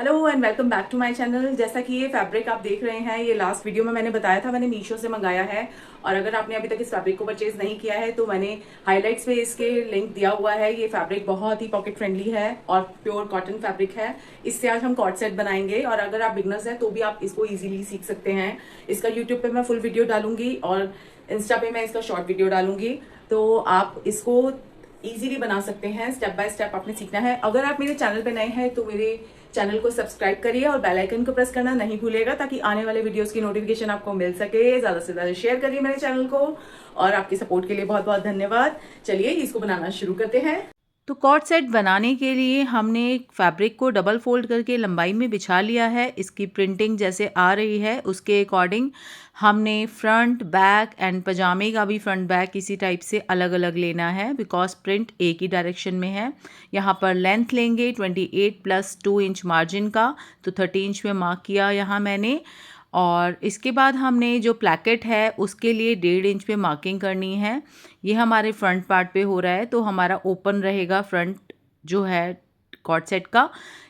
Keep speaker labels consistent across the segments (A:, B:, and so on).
A: Hello and welcome back to my channel. जैसा कि ये फैब्रिक आप देख रहे हैं, ये लास्ट वीडियो में मैंने बताया था, मैंने मीशो से मंगाया है। और अगर आपने अभी तक इस फैब्रिक को परचेज नहीं किया है तो मैंने हाइलाइट्स पे इसके लिंक दिया हुआ है। ये फैब्रिक बहुत ही पॉकेट फ्रेंडली है और प्योर कॉटन फैब्रिक है। इससे आज हम कॉट सेट बनाएंगे और अगर आप बिगनर्स हैं तो भी आप इसको इजीली सीख सकते हैं। इसका यूट्यूब पे मैं फुल वीडियो डालूंगी और इंस्टा पे मैं इसका शॉर्ट वीडियो डालूंगी, तो आप इसको इजीली बना सकते हैं। स्टेप बाय स्टेप आपने सीखना है। अगर आप मेरे चैनल पे नए हैं तो मेरे चैनल को सब्सक्राइब करिए और बेल आइकन को प्रेस करना नहीं भूलिएगा ताकि आने वाले वीडियोस की नोटिफिकेशन आपको मिल सके। ज्यादा से ज्यादा शेयर करिए मेरे चैनल को और आपके सपोर्ट के लिए बहुत बहुत धन्यवाद। चलिए इसको बनाना शुरू करते हैं।
B: तो कॉर्ड सेट बनाने के लिए हमने फैब्रिक को डबल फोल्ड करके लंबाई में बिछा लिया है। इसकी प्रिंटिंग जैसे आ रही है उसके अकॉर्डिंग हमने फ्रंट बैक एंड पजामे का भी फ्रंट बैक इसी टाइप से अलग अलग लेना है, बिकॉज प्रिंट एक ही डायरेक्शन में है। यहाँ पर लेंथ लेंगे 28 प्लस 2 इंच मार्जिन का, तो 30 इंच में मार्क किया यहाँ मैंने। और इसके बाद हमने जो प्लैकेट है उसके लिए 1.5 इंच पे मार्किंग करनी है। ये हमारे फ्रंट पार्ट पे हो रहा है तो हमारा ओपन रहेगा फ्रंट जो है कॉर्ड सेट का।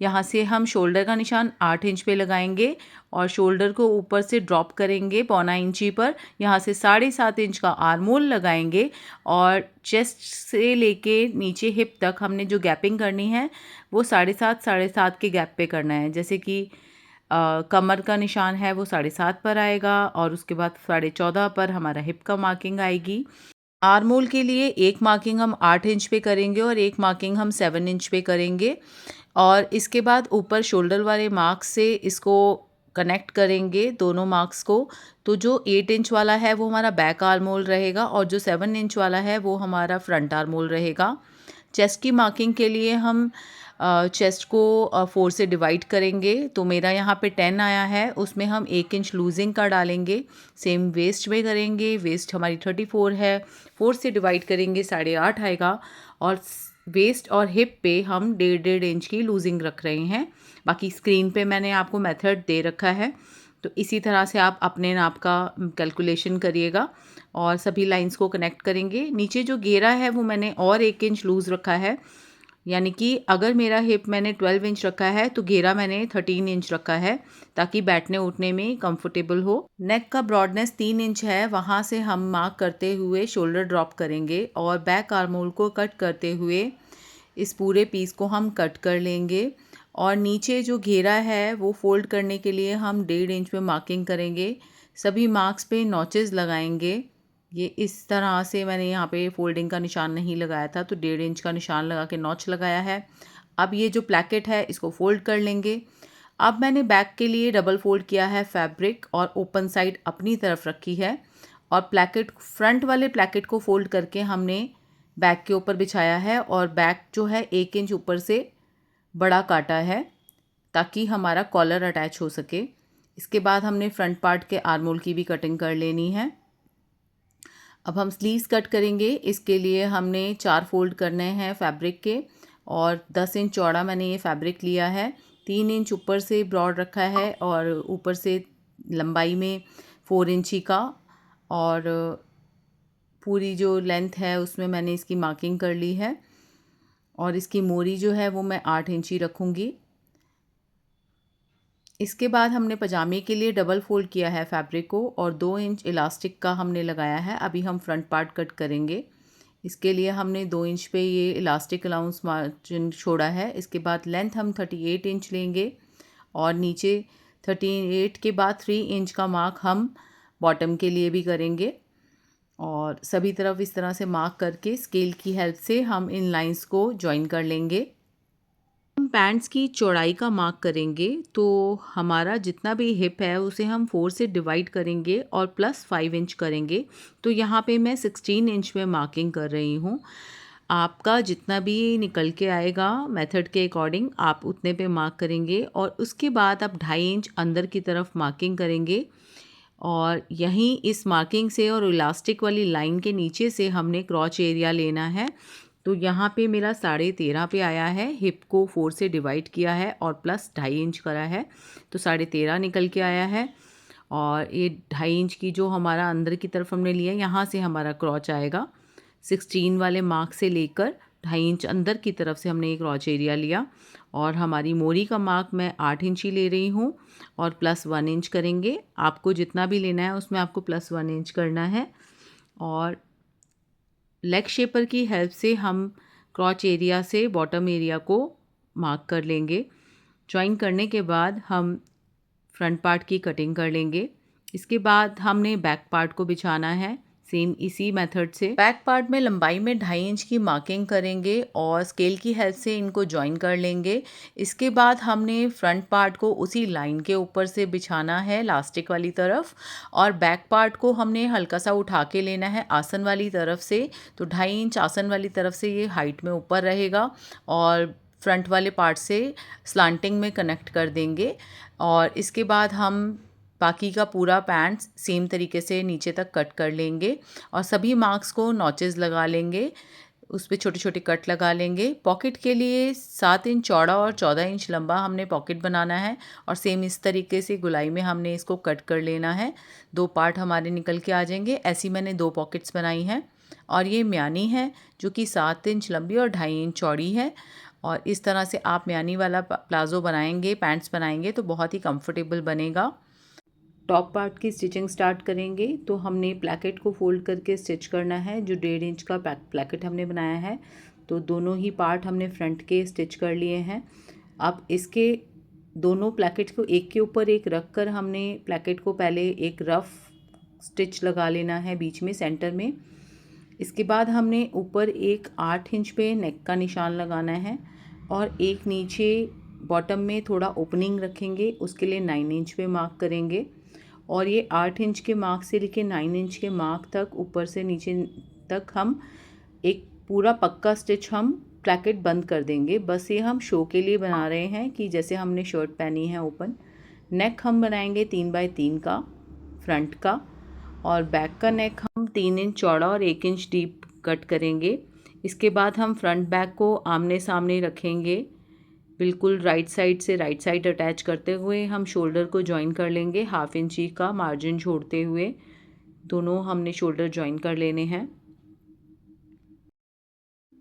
B: यहाँ से हम शोल्डर का निशान 8 इंच पे लगाएंगे और शोल्डर को ऊपर से ड्रॉप करेंगे 1.25 इंची पर। यहाँ से 7.5 इंच का आर्म होल लगाएंगे और चेस्ट से लेके नीचे हिप तक हमने जो गैपिंग करनी है वो 7.5 के गैप पे करना है। जैसे कि कमर का निशान है वो 7.5 पर आएगा और उसके बाद 14.5 पर हमारा हिप का मार्किंग आएगी। आर्म होल के लिए एक मार्किंग हम 8 इंच पे करेंगे और एक मार्किंग हम 7 इंच पे करेंगे। और इसके बाद ऊपर शोल्डर वाले मार्क्स से इसको कनेक्ट करेंगे दोनों मार्क्स को। तो जो 8 इंच वाला है वो हमारा बैक आर्म होल रहेगा और जो 7 इंच वाला है वो हमारा फ्रंट आर्म होल रहेगा। चेस्ट की मार्किंग के लिए हम चेस्ट को 4 से डिवाइड करेंगे, तो मेरा यहाँ पे 10 आया है, उसमें हम 1 इंच लूजिंग का डालेंगे। सेम वेस्ट में करेंगे, वेस्ट हमारी 34 है, 4 से डिवाइड करेंगे 8.5 आएगा। और वेस्ट और हिप पे हम 1.5 इंच की लूजिंग रख रहे हैं। बाकी स्क्रीन पे मैंने आपको मेथड दे रखा है, तो इसी तरह से आप अपने नाप का कैलकुलेशन करिएगा और सभी लाइंस को कनेक्ट करेंगे। नीचे जो घेरा है वो मैंने और 1 इंच लूज़ रखा है, यानी कि अगर मेरा हिप मैंने 12 इंच रखा है तो घेरा मैंने 13 इंच रखा है ताकि बैठने उठने में कंफर्टेबल हो। नेक का ब्रॉडनेस 3 इंच है, वहाँ से हम मार्क करते हुए शोल्डर ड्रॉप करेंगे और बैक आर्म होल को कट करते हुए इस पूरे पीस को हम कट कर लेंगे। और नीचे जो घेरा है वो फोल्ड करने के लिए हम 1.5 इंच पे मार्किंग करेंगे। सभी मार्क्स पे नॉचेस लगाएंगे। ये इस तरह से मैंने यहाँ पे फोल्डिंग का निशान नहीं लगाया था तो 1.5 इंच का निशान लगा के नॉच लगाया है। अब ये जो प्लैकेट है इसको फोल्ड कर लेंगे। अब मैंने बैक के लिए डबल फोल्ड किया है फैब्रिक और ओपन साइड अपनी तरफ रखी है और प्लैकेट फ्रंट वाले प्लैकेट को फोल्ड करके हमने बैक के ऊपर बिछाया है और बैक जो है 1 इंच ऊपर से बड़ा काटा है ताकि हमारा कॉलर अटैच हो सके। इसके बाद हमने फ्रंट पार्ट के आर्म होल की भी कटिंग कर लेनी है। अब हम स्लीव्स कट करेंगे। इसके लिए हमने 4 फोल्ड करने हैं फैब्रिक के और 10 इंच चौड़ा मैंने ये फैब्रिक लिया है। 3 इंच ऊपर से ब्रॉड रखा है और ऊपर से लंबाई में 4 इंची का, और पूरी जो लेंथ है उसमें मैंने इसकी मार्किंग कर ली है। और इसकी मोरी जो है वो मैं 8 इंची रखूँगी। इसके बाद हमने पजामे के लिए डबल फोल्ड किया है फैब्रिक को और 2 इंच इलास्टिक का हमने लगाया है। अभी हम फ्रंट पार्ट कट करेंगे। इसके लिए हमने 2 इंच पे ये इलास्टिक अलाउंस मार्जिन छोड़ा है। इसके बाद लेंथ हम 38 इंच लेंगे और नीचे 38 के बाद 3 इंच का मार्क हम बॉटम के लिए भी करेंगे। और सभी तरफ इस तरह से मार्क करके स्केल की हेल्प से हम इन लाइंस को जॉइन कर लेंगे। हम पैंट्स की चौड़ाई का मार्क करेंगे तो हमारा जितना भी हिप है उसे हम 4 से डिवाइड करेंगे और प्लस 5 इंच करेंगे। तो यहाँ पे मैं 16 इंच में मार्किंग कर रही हूँ। आपका जितना भी निकल के आएगा मेथड के अकॉर्डिंग आप उतने पे मार्क करेंगे और उसके बाद आप 2.5 इंच अंदर की तरफ मार्किंग करेंगे। और यहीं इस मार्किंग से और इलास्टिक वाली लाइन के नीचे से हमने क्रॉच एरिया लेना है। तो यहाँ पे मेरा 13.5 पे आया है। हिप को 4 से डिवाइड किया है और प्लस 2.5 इंच करा है तो 13.5 निकल के आया है। और ये 2.5 इंच की जो हमारा अंदर की तरफ हमने लिया यहाँ से हमारा क्रॉच आएगा 16 वाले मार्क से लेकर 2.5 इंच अंदर की तरफ से हमने एक क्रॉच एरिया लिया और हमारी मोरी का मार्क मैं 8 इंच ही ले रही हूँ और +1 इंच करेंगे। आपको जितना भी लेना है उसमें आपको +1 इंच करना है। और लेग शेपर की हेल्प से हम क्रॉच एरिया से बॉटम एरिया को मार्क कर लेंगे। जॉइन करने के बाद हम फ्रंट पार्ट की कटिंग कर लेंगे। इसके बाद हमने बैक पार्ट को बिछाना है सेम इसी मेथड से। बैक पार्ट में लंबाई में 2.5 इंच की मार्किंग करेंगे और स्केल की हेल्प से इनको जॉइन कर लेंगे। इसके बाद हमने फ्रंट पार्ट को उसी लाइन के ऊपर से बिछाना है इलास्टिक वाली तरफ और बैक पार्ट को हमने हल्का सा उठा के लेना है आसन वाली तरफ से। तो 2.5 इंच आसन वाली तरफ से ये हाइट में ऊपर रहेगा और फ्रंट वाले पार्ट से स्लांटिंग में कनेक्ट कर देंगे। और इसके बाद हम बाकी का पूरा पैंट्स सेम तरीके से नीचे तक कट कर लेंगे और सभी मार्क्स को नॉचेस लगा लेंगे, उस पर छोटे छोटे कट लगा लेंगे। पॉकेट के लिए 7 इंच चौड़ा और 14 इंच लंबा हमने पॉकेट बनाना है और सेम इस तरीके से गुलाई में हमने इसको कट कर लेना है। 2 पार्ट हमारे निकल के आ जाएंगे। ऐसी मैंने 2 पॉकेट्स बनाई हैं और ये म्यानी है जो कि 7 इंच लंबी और 2.5 इंच चौड़ी है। और इस तरह से आप म्यानी वाला प्लाज़ो बनाएंगे, पैंट्स बनाएंगे तो बहुत ही कंफर्टेबल बनेगा। टॉप पार्ट की स्टिचिंग स्टार्ट करेंगे तो हमने प्लैकेट को फोल्ड करके स्टिच करना है। जो 1.5 इंच का प्लैकेट हमने बनाया है तो दोनों ही पार्ट हमने फ्रंट के स्टिच कर लिए हैं। अब इसके दोनों प्लैकेट को एक के ऊपर एक रख कर हमने प्लैकेट को पहले एक रफ स्टिच लगा लेना है बीच में सेंटर में। इसके बाद हमने ऊपर एक 8 इंच पे नेक का निशान लगाना है और एक नीचे बॉटम में थोड़ा ओपनिंग रखेंगे, उसके लिए 9 इंच पे मार्क करेंगे। और ये 8 इंच के मार्क से लेके 9 इंच के मार्क तक ऊपर से नीचे तक हम एक पूरा पक्का स्टिच हम प्लैकेट बंद कर देंगे। बस ये हम शो के लिए बना रहे हैं कि जैसे हमने शर्ट पहनी है ओपन। नेक हम बनाएंगे 3 बाय 3 का फ्रंट का और बैक का नेक हम 3 इंच चौड़ा और 1 इंच डीप कट करेंगे। इसके बाद हम फ्रंट बैक को आमने सामने रखेंगे, बिल्कुल राइट साइड से राइट साइड अटैच करते हुए हम शोल्डर को जॉइन कर लेंगे। 1/2 इंची का मार्जिन छोड़ते हुए दोनों हमने शोल्डर जॉइन कर लेने हैं।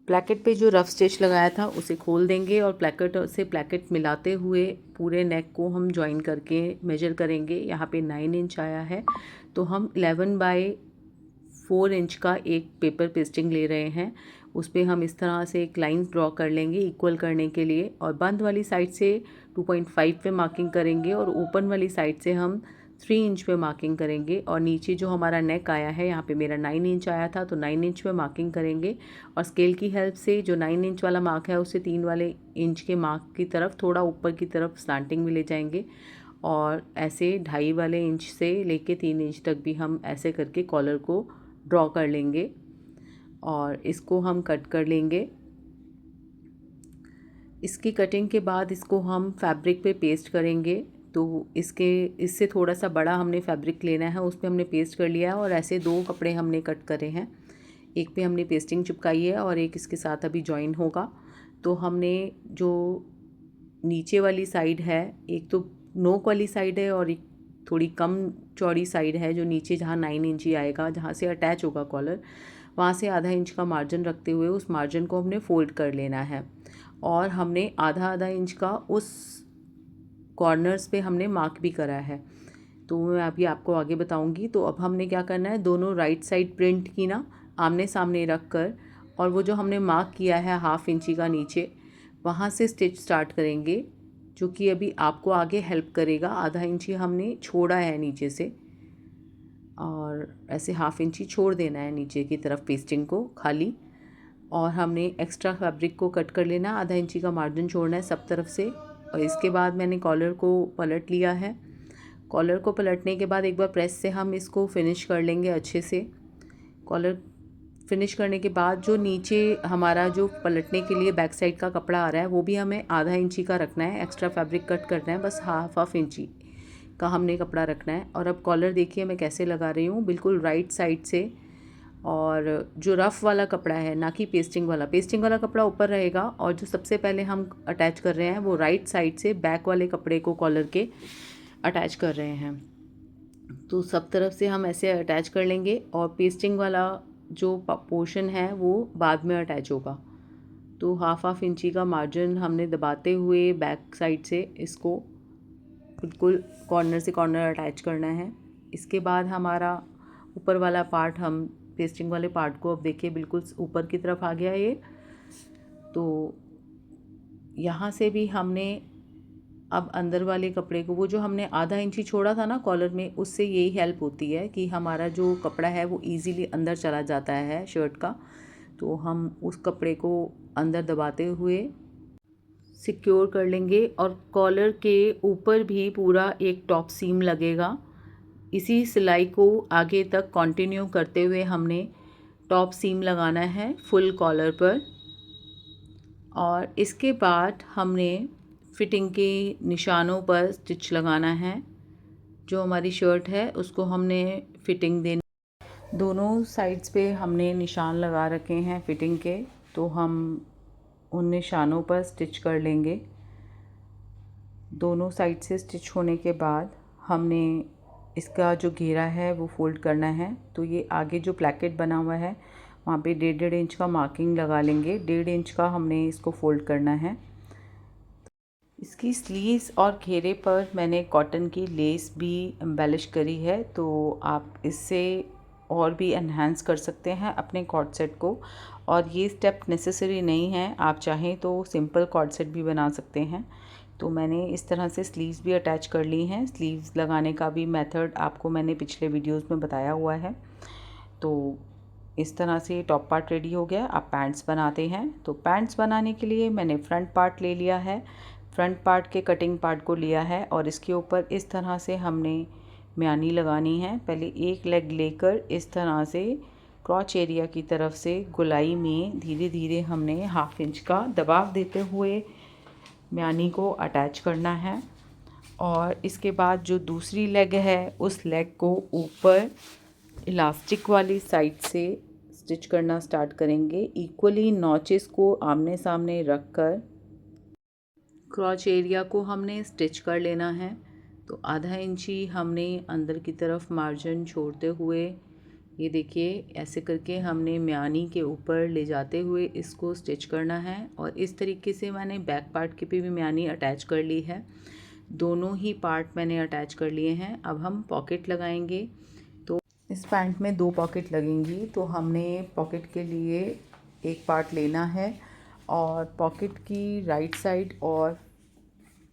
B: प्लैकेट पे जो रफ स्टिच लगाया था उसे खोल देंगे और प्लैकेट से प्लैकेट मिलाते हुए पूरे नेक को हम जॉइन करके मेजर करेंगे। यहाँ पे 9 इंच आया है तो हम 11 बाय 4 इंच का एक पेपर पेस्टिंग ले रहे हैं। उस पर हम इस तरह से एक लाइन ड्रॉ कर लेंगे इक्वल करने के लिए और बंद वाली साइड से 2.5 पे मार्किंग करेंगे और ओपन वाली साइड से हम 3 इंच पे मार्किंग करेंगे। और नीचे जो हमारा नेक आया है यहाँ पे मेरा 9 इंच आया था तो 9 इंच पे मार्किंग करेंगे और स्केल की हेल्प से जो 9 इंच वाला मार्क है उसे 3 वाले इंच के मार्क की तरफ थोड़ा ऊपर की तरफ स्लांटिंग में ले जाएंगे और ऐसे 2.5 वाले इंच से लेके 3 इंच तक भी हम ऐसे करके कॉलर को ड्रॉ कर लेंगे और इसको हम कट कर लेंगे। इसकी कटिंग के बाद इसको हम फैब्रिक पे पेस्ट करेंगे। तो इससे थोड़ा सा बड़ा हमने फैब्रिक लेना है, उस पर हमने पेस्ट कर लिया है और ऐसे 2 कपड़े हमने कट करे हैं। एक पे हमने पेस्टिंग चिपकाई है और एक इसके साथ अभी जॉइन होगा। तो हमने जो नीचे वाली साइड है, एक तो नोक वाली साइड है और एक थोड़ी कम चौड़ी साइड है जो नीचे जहाँ 9 इंच ही आएगा, जहाँ से अटैच होगा कॉलर, वहाँ से आधा इंच का मार्जिन रखते हुए उस मार्जिन को हमने फोल्ड कर लेना है और हमने आधा इंच का उस कॉर्नर्स पे हमने मार्क भी करा है। तो मैं अभी आपको आगे बताऊंगी। तो अब हमने क्या करना है, दोनों राइट साइड प्रिंट की ना आमने सामने रख कर और वो जो हमने मार्क किया है 1/2 इंची का नीचे, वहाँ से स्टिच स्टार्ट करेंगे जो कि अभी आपको आगे हेल्प करेगा। आधा इंची हमने छोड़ा है नीचे से और ऐसे 1/2 इंची छोड़ देना है नीचे की तरफ पेस्टिंग को खाली और हमने एक्स्ट्रा फैब्रिक को कट कर लेना, आधा इंची का मार्जिन छोड़ना है सब तरफ से। और इसके बाद मैंने कॉलर को पलट लिया है। कॉलर को पलटने के बाद एक बार प्रेस से हम इसको फिनिश कर लेंगे अच्छे से। कॉलर फिनिश करने के बाद जो नीचे हमारा जो पलटने के लिए बैक साइड का कपड़ा आ रहा है वो भी हमें आधा इंची का रखना है, एक्स्ट्रा फैब्रिक कट करना है, बस 1/2 इंची का हमने कपड़ा रखना है। और अब कॉलर देखिए मैं कैसे लगा रही हूँ, बिल्कुल राइट साइड से। और जो रफ़ वाला कपड़ा है, ना कि पेस्टिंग वाला कपड़ा ऊपर रहेगा और जो सबसे पहले हम अटैच कर रहे हैं वो राइट साइड से बैक वाले कपड़े को कॉलर के अटैच कर रहे हैं। तो सब तरफ से हम ऐसे अटैच कर लेंगे और पेस्टिंग वाला जो पोर्शन है वो बाद में अटैच होगा। तो हाफ इंची का मार्जिन हमने दबाते हुए बैक साइड से इसको बिल्कुल कॉर्नर से कॉर्नर अटैच करना है। इसके बाद हमारा ऊपर वाला पार्ट, हम पेस्टिंग वाले पार्ट को अब देखिए बिल्कुल ऊपर की तरफ आ गया है ये। तो यहाँ से भी हमने अब अंदर वाले कपड़े को, वो जो हमने आधा इंची छोड़ा था ना कॉलर में, उससे यही हेल्प होती है कि हमारा जो कपड़ा है वो इजीली अंदर चला जाता है शर्ट का। तो हम उस कपड़े को अंदर दबाते हुए सिक्योर कर लेंगे और कॉलर के ऊपर भी पूरा एक टॉप सीम लगेगा। इसी सिलाई को आगे तक कंटिन्यू करते हुए हमने टॉप सीम लगाना है फुल कॉलर पर। और इसके बाद हमने फिटिंग के निशानों पर स्टिच लगाना है। जो हमारी शर्ट है उसको हमने फिटिंग देनी, दोनों साइड्स पे हमने निशान लगा रखे हैं फिटिंग के, तो हम उन निशानों पर स्टिच कर लेंगे। दोनों साइड से स्टिच होने के बाद हमने इसका जो घेरा है वो फोल्ड करना है। तो ये आगे जो प्लैकेट बना हुआ है वहाँ पे 1.5 इंच का मार्किंग लगा लेंगे। 1.5 इंच का हमने इसको फोल्ड करना है। इसकी स्लीव्स और घेरे पर मैंने कॉटन की लेस भी एम्बेलिश करी है, तो आप इससे और भी एनहांस कर सकते हैं अपने कॉर्ड सेट को। और ये स्टेप नेसेसरी नहीं है, आप चाहें तो सिंपल कॉर्ड सेट भी बना सकते हैं। तो मैंने इस तरह से स्लीव्स भी अटैच कर ली हैं। स्लीव्स लगाने का भी मेथड आपको मैंने पिछले वीडियोस में बताया हुआ है। तो इस तरह से टॉप पार्ट रेडी हो गया। आप पैंट्स बनाते हैं, तो पैंट्स बनाने के लिए मैंने फ्रंट पार्ट ले लिया है, फ्रंट पार्ट के कटिंग पार्ट को लिया है और इसके ऊपर इस तरह से हमने म्यानी लगानी है। पहले एक लेग लेकर इस तरह से क्रॉच एरिया की तरफ से गोलाई में धीरे धीरे हमने हाफ इंच का दबाव देते हुए म्यानी को अटैच करना है। और इसके बाद जो दूसरी लेग है उस लेग को ऊपर इलास्टिक वाली साइड से स्टिच करना स्टार्ट करेंगे। इक्वली नॉचेस को आमने सामने रख कर क्रॉच एरिया को हमने स्टिच कर लेना है। तो आधा इंची हमने अंदर की तरफ मार्जिन छोड़ते हुए, ये देखिए ऐसे करके हमने म्यानी के ऊपर ले जाते हुए इसको स्टिच करना है। और इस तरीके से मैंने बैक पार्ट के पे भी म्यानी अटैच कर ली है। दोनों ही पार्ट मैंने अटैच कर लिए हैं। अब हम पॉकेट लगाएंगे। तो इस पैंट में 2 पॉकेट लगेंगी, तो हमने पॉकेट के लिए एक पार्ट लेना है और पॉकेट की राइट साइड और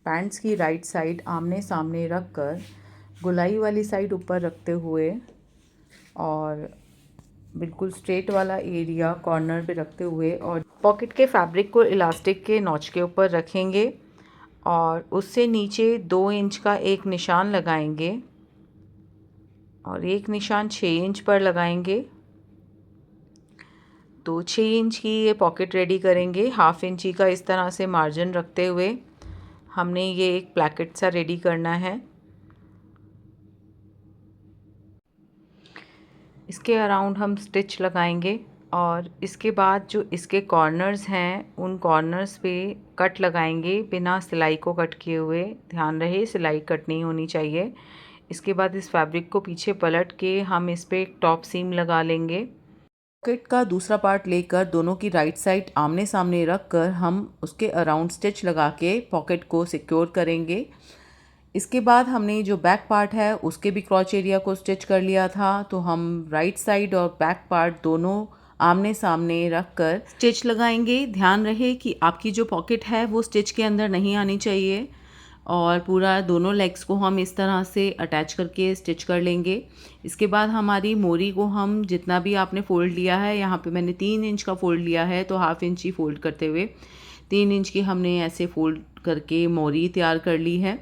B: पैंट्स की राइट साइड आमने सामने रख कर गोलाई वाली साइड ऊपर रखते हुए और बिल्कुल स्ट्रेट वाला एरिया कॉर्नर पे रखते हुए और पॉकेट के फैब्रिक को इलास्टिक के नॉच के ऊपर रखेंगे और उससे नीचे 2 इंच का एक निशान लगाएंगे और एक निशान 6 इंच पर लगाएंगे। तो 6 इंच की ये पॉकेट रेडी करेंगे। हाफ इंची का इस तरह से मार्जिन रखते हुए हमने ये एक प्लैकेट सा रेडी करना है। इसके अराउंड हम स्टिच लगाएंगे और इसके बाद जो इसके कॉर्नर्स हैं उन कॉर्नर्स पे कट लगाएंगे बिना सिलाई को कट किए हुए। ध्यान रहे सिलाई कट नहीं होनी चाहिए। इसके बाद इस फैब्रिक को पीछे पलट के हम इस पे एक टॉप सीम लगा लेंगे। पॉकेट का दूसरा पार्ट लेकर दोनों की राइट साइड आमने सामने रख कर हम उसके अराउंड स्टिच लगा के पॉकेट को सिक्योर करेंगे। इसके बाद हमने जो बैक पार्ट है उसके भी क्रॉच एरिया को स्टिच कर लिया था, तो हम राइट साइड और बैक पार्ट दोनों आमने सामने रख कर स्टिच लगाएंगे। ध्यान रहे कि आपकी जो पॉकेट है वो स्टिच के अंदर नहीं आनी चाहिए और पूरा दोनों लेग्स को हम इस तरह से अटैच करके स्टिच कर लेंगे। इसके बाद हमारी मोरी को हम जितना भी आपने फ़ोल्ड लिया है, यहाँ पे मैंने 3 इंच का फ़ोल्ड लिया है, तो हाफ इंच ही फ़ोल्ड करते हुए 3 इंच की हमने ऐसे फ़ोल्ड करके मोरी तैयार कर ली है।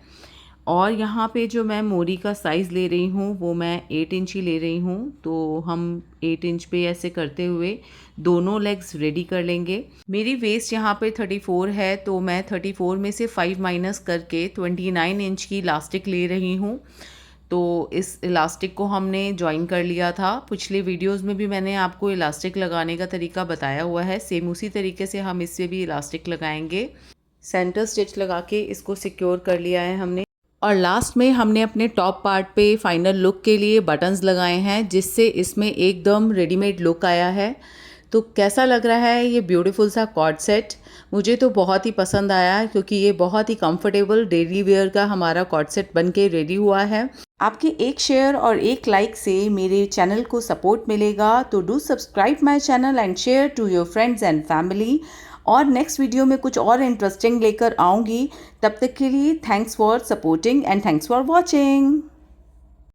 B: और यहाँ पे जो मैं मोरी का साइज़ ले रही हूँ वो मैं 8 इंच ही ले रही हूँ। तो हम 8 इंच पे ऐसे करते हुए दोनों लेग्स रेडी कर लेंगे। मेरी वेस्ट यहाँ पे 34 है, तो मैं 34 में से 5 माइनस करके 29 इंच की इलास्टिक ले रही हूँ। तो इस इलास्टिक को हमने ज्वाइन कर लिया था। पिछले वीडियोस में भी मैंने आपको इलास्टिक लगाने का तरीका बताया हुआ है। सेम उसी तरीके से हम इससे भी इलास्टिक लगाएंगे। सेंटर स्टिच लगा के इसको सिक्योर कर लिया है हमने। और लास्ट में हमने अपने टॉप पार्ट पे फाइनल लुक के लिए बटन्स लगाए हैं, जिससे इसमें एकदम रेडीमेड लुक आया है। तो कैसा लग रहा है ये ब्यूटीफुल सा कॉर्ड सेट? मुझे तो बहुत ही पसंद आया क्योंकि ये बहुत ही कंफर्टेबल डेली वेयर का हमारा कॉर्ड सेट बन के रेडी हुआ है। आपके एक शेयर और एक लाइक से मेरे चैनल को सपोर्ट मिलेगा, तो do subscribe my channel and share to your friends and family. और नेक्स्ट वीडियो में कुछ और इंटरेस्टिंग लेकर आऊँगी। तब तक के लिए thanks for supporting and thanks for watching.